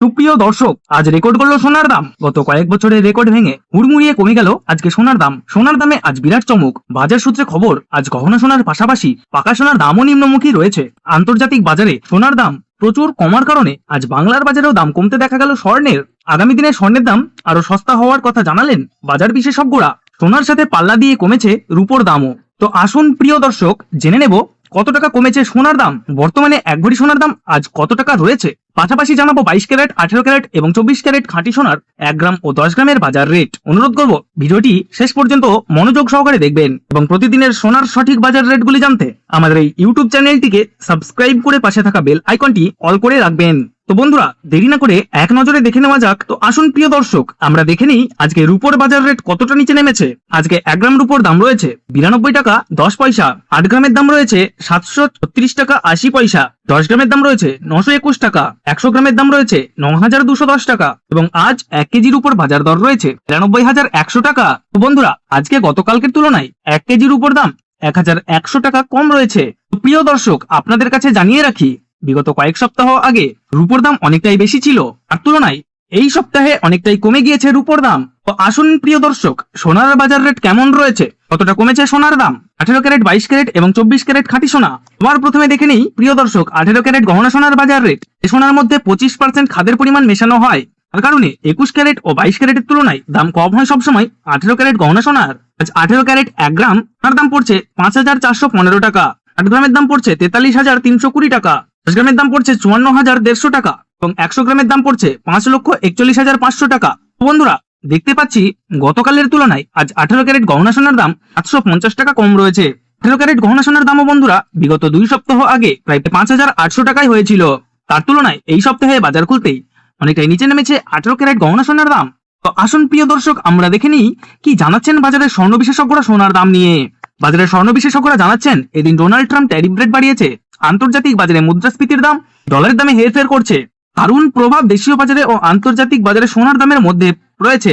সুপ্রিয় দর্শক, আজ রেকর্ড করলো সোনার দাম। গত কয়েক বছরের রেকর্ড ভেঙে হুড়মুড়িয়ে কমে গেল আজকে সোনার দামে আজ বিরাট চমক। বাজার সূত্রে খবর, আজ গহনা সোনার পাশাপাশি পাকা সোনার দামও নিম্নমুখী রয়েছে। আন্তর্জাতিক বাজারে সোনার দাম প্রচুর কমার কারণে আজ বাংলার বাজারেও দাম কমতে দেখা গেল স্বর্ণের। আগামী দিনে স্বর্ণের দাম আরো সস্তা হওয়ার কথা জানালেন বাজার বিশেষজ্ঞরা। সোনার সাথে পাল্লা দিয়ে কমেছে রূপোর দামও। তো আসুন প্রিয় দর্শক, জেনে নেব কত টাকা কমেছে সোনার দাম। বর্তমানে এক ভরি সোনার দাম আজ কত টাকা রয়েছে, পাশাপাশি জানাবো 22 ক্যারেট, 18 ক্যারেট এবং 24 ক্যারেট খাঁটি সোনার 1 গ্রাম ও 10 গ্রামের বাজার রেট। অনুরোধ করব ভিডিওটি শেষ পর্যন্ত মনোযোগ সহকারে দেখবেন এবং প্রতিদিনের সোনার সঠিক বাজার রেটগুলি জানতে আমাদের এই ইউটিউব চ্যানেলটিকে সাবস্ক্রাইব করে পাশে থাকা বেল আইকনটি অল করে রাখবেন। তো বন্ধুরা, দেরি না করে এক নজরে দেখে নেওয়া যাক। তো আসুন প্রিয় দর্শক, আমরা দেখে নিই আজকে রূপোর বাজার রেট কতটা নিচে নেমেছে। আজকে 1 গ্রাম রূপোর দাম রয়েছে 92 টাকা 10 পয়সা, 8 গ্রামের দাম রয়েছে 736 টাকা 80 পয়সা, 10 গ্রামের দাম রয়েছে 921 টাকা, 100 গ্রামের দাম রয়েছে 9210 টাকা এবং আজ 1 কেজির উপর বাজার দর রয়েছে 93,100 টাকা। তো বন্ধুরা, আজকে গতকালকের তুলনায় 1 কেজির উপর দাম 1100 টাকা কম রয়েছে। তো প্রিয় দর্শক, আপনাদের কাছে জানিয়ে রাখি, বিগত কয়েক সপ্তাহ আগে রূপোর দাম অনেকটাই বেশি ছিল, তার তুলনায় এই সপ্তাহে অনেকটাই কমে গিয়েছে রূপোর দাম। তো আসুন প্রিয় দর্শক, সোনার বাজার রেট কেমন রয়েছে, কতটা কমেছে সোনার দাম। 18 ক্যারেট, 22 ক্যারেট এবং 24 ক্যারেট খাঁটি সোনা। এবার প্রথমে দেখে নেই প্রিয় দর্শক 18 ক্যারেট গহনা সোনার বাজার রেট। এই সোনার মধ্যে 25% খাদের পরিমাণ মেশানো হয়, তার কারণে 21 ক্যারেট ও 22 ক্যারেটের তুলনায় দাম কম হয় সবসময় 18 ক্যারেট গহনা সোনার। আজ 18 ক্যারেট 1 গ্রাম তার দাম পড়ছে 5415 টাকা, 8 গ্রামের দাম পড়ছে 43,320 টাকা, 10 গ্রামের দাম পড়ছে 54,150 টাকা এবং 100 গ্রামের দাম পড়ছে 5,41,500 টাকা। বন্ধুরা, দেখতে পাচ্ছি গতকালের তুলনায় আজ 18 ক্যারেট গহনা সোনার দাম 750 টাকা কম রয়েছে। 18 ক্যারেট গহনা সোনার দামও বন্ধুরা বিগত 2 সপ্তাহ আগে প্রায় 5,800 টাকায় হয়েছিল, তার তুলনায় এই সপ্তাহে বাজার খুলতেই অনেকটাই নিচে নেমেছে 18 ক্যারেট গহনা সোনার দাম। তো আসুন প্রিয় দর্শক, আমরা দেখে নিই কি জানাচ্ছেন বাজারের স্বর্ণ বিশেষজ্ঞরা সোনার দাম নিয়ে। বাজারের স্বর্ণ বিশেষজ্ঞরা জানাচ্ছেন, এদিন ডোনাল্ড ট্রাম্প ট্যারিফ রেট বাড়িয়েছে, আন্তর্জাতিক বাজারে মুদ্রাস্ফীতির দাম ডলারের দামে হেরফের করছে। দারুণ প্রভাব দেশীয় বাজারে ও আন্তর্জাতিক বাজারে সোনার দামের মধ্যে রয়েছে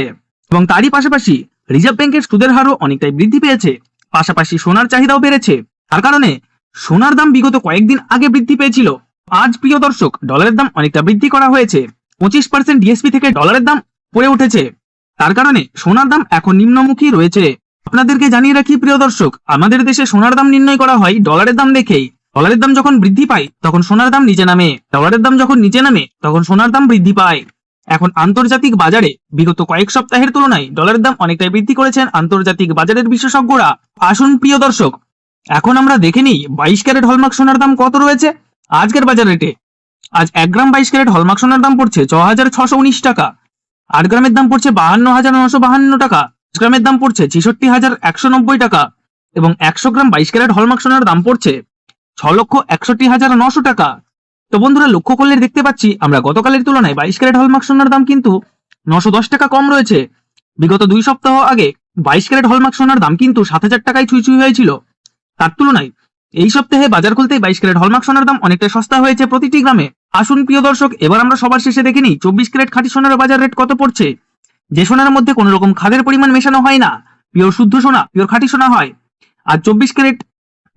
এবং তারই পাশাপাশি রিজার্ভ ব্যাংকের সুদের হারও অনেকটাই বৃদ্ধি পেয়েছে, পাশাপাশি সোনার চাহিদাও বেড়েছে। তার কারণে সোনার দাম বিগত কয়েকদিন আগে বৃদ্ধি পেয়েছিল, আজ প্রিয় দর্শক ডলারের দাম অনেকটা বৃদ্ধি করা হয়েছে। 25% ডিএসপি থেকে ডলারের দাম পড়ে উঠেছে, তার কারণে সোনার দাম এখন নিম্নমুখী রয়েছে। আপনাদেরকে জানিয়ে রাখি প্রিয় দর্শক, আমাদের দেশে সোনার দাম নির্ণয় করা হয় ডলারের দাম দেখেই। ডলারের দাম যখন বৃদ্ধি পায় তখন সোনার দাম নিচে নামে, ডলারের দাম যখন নিচে নামে তখন সোনার দাম বৃদ্ধি পায়। এখন আন্তর্জাতিক বাজারে বিগত কয়েক সপ্তাহের তুলনায় ডলারের দাম অনেকটাই বৃদ্ধি করেছেন আন্তর্জাতিক বাজারের বিশেষজ্ঞরা। আসুন প্রিয় দর্শক, এখন আমরা দেখে নিই 22 ক্যারেট হলমার্ক সোনার দাম কত রয়েছে আজকের বাজার রেটে। আজ 1 গ্রাম 22 ক্যারেট হলমার্ক সোনার দাম পড়ছে 6,619 টাকা, 8 গ্রামের দাম পড়ছে 52,952 টাকা, 10 গ্রামের দাম পড়ছে 66,190 টাকা এবং 100 গ্রাম 22 ক্যারেট হলমার্ক সোনার দাম পড়ছে 6,61,900 টাকা। তো বন্ধুরা, লক্ষ্য করলে দেখতে পাচ্ছি আমরা গতকালের তুলনায় 22 ক্যারেট হলমার্ক সোনার দাম কিন্তু 910 টাকা কম রয়েছে। বিগত 2 সপ্তাহ আগে 22 ক্যারেট হলমার্ক সোনার দাম কিন্তু 7,000 টাকায় ছুঁই হয়েছিল, তার তুলনায় এই সপ্তাহে বাজার খুলতেই 22 ক্যারেট হলমার্ক সোনার দাম অনেকটা সস্তা হয়েছে প্রতিটি গ্রামে। আসুন প্রিয় দর্শক, এবার আমরা সবার শেষে দেখে নিই 24 ক্যারেট খাঁটি সোনার বাজার রেট কত পড়ছে। যে সোনার মধ্যে কোনো রকম খাদের পরিমাণ মেশানো হয় না, পিওর শুদ্ধ সোনা, পিওর খাঁটি সোনা হয়। আর 24 ক্যারেট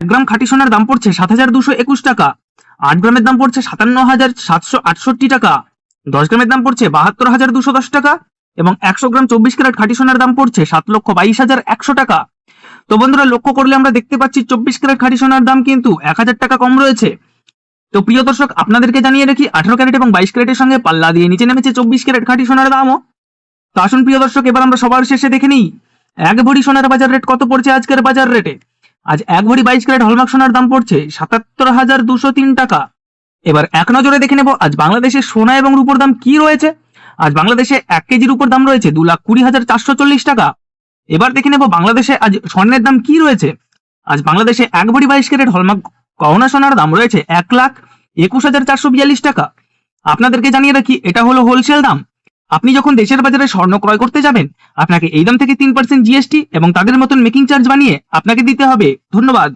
1 গ্রাম খাঁটি সোনার দাম পড়ছে 7,221 টাকা, 8 গ্রামের দাম পড়ছে 57,768 টাকা, 10 গ্রামের দাম পড়ছে 72,210 টাকা এবং 100 গ্রাম 24 ক্যারেট খাঁটি সোনার দাম পড়ছে 7,22,100 টাকা। তো বন্ধুরা, লক্ষ্য করলে আমরা দেখতে পাচ্ছি 24 ক্যারেট খাঁটি সোনার দাম কিন্তু 1,000 টাকা কম রয়েছে। তো প্রিয় দর্শক, আপনাদেরকে জানিয়ে রাখি 18 ক্যারেট এবং 22 ক্যারেটের সঙ্গে পাল্লা দিয়ে নিচে নেমেছে 24 ক্যারেট খাঁটি সোনার দামও। তো আসুন প্রিয় দর্শক, এবার আমরা সবার শেষে দেখে নিই 1 ভরি সোনার বাজার রেট কত পড়ছে আজকের বাজার রেটে। আজ 1 ভরি 22 ক্যারেট হলমার্ক সোনার দাম পড়ছে 77,203 টাকা। এবার এক নজরে দেখে নেব আজ বাংলাদেশের সোনা এবং রূপোর দাম কি রয়েছে। আজ বাংলাদেশে 1 কেজির উপর দাম রয়েছে 2,20,440 টাকা। এবার দেখে নেব বাংলাদেশে আজ স্বর্ণের দাম কি রয়েছে। আজ বাংলাদেশে 1 ভরি 22 ক্যারেট হলমার্ক গহনা সোনার দাম রয়েছে 1,21,442 টাকা। আপনাদেরকে জানিয়ে রাখি, এটা হলো হোলসেল দাম। আপনি যখন দেশের বাজারে স্বর্ণ ক্রয় করতে যাবেন, আপনাকে এই দাম থেকে 3% জিএসটি এবং তাদের মতন মেকিং চার্জ বানিয়ে আপনাকে দিতে হবে। ধন্যবাদ।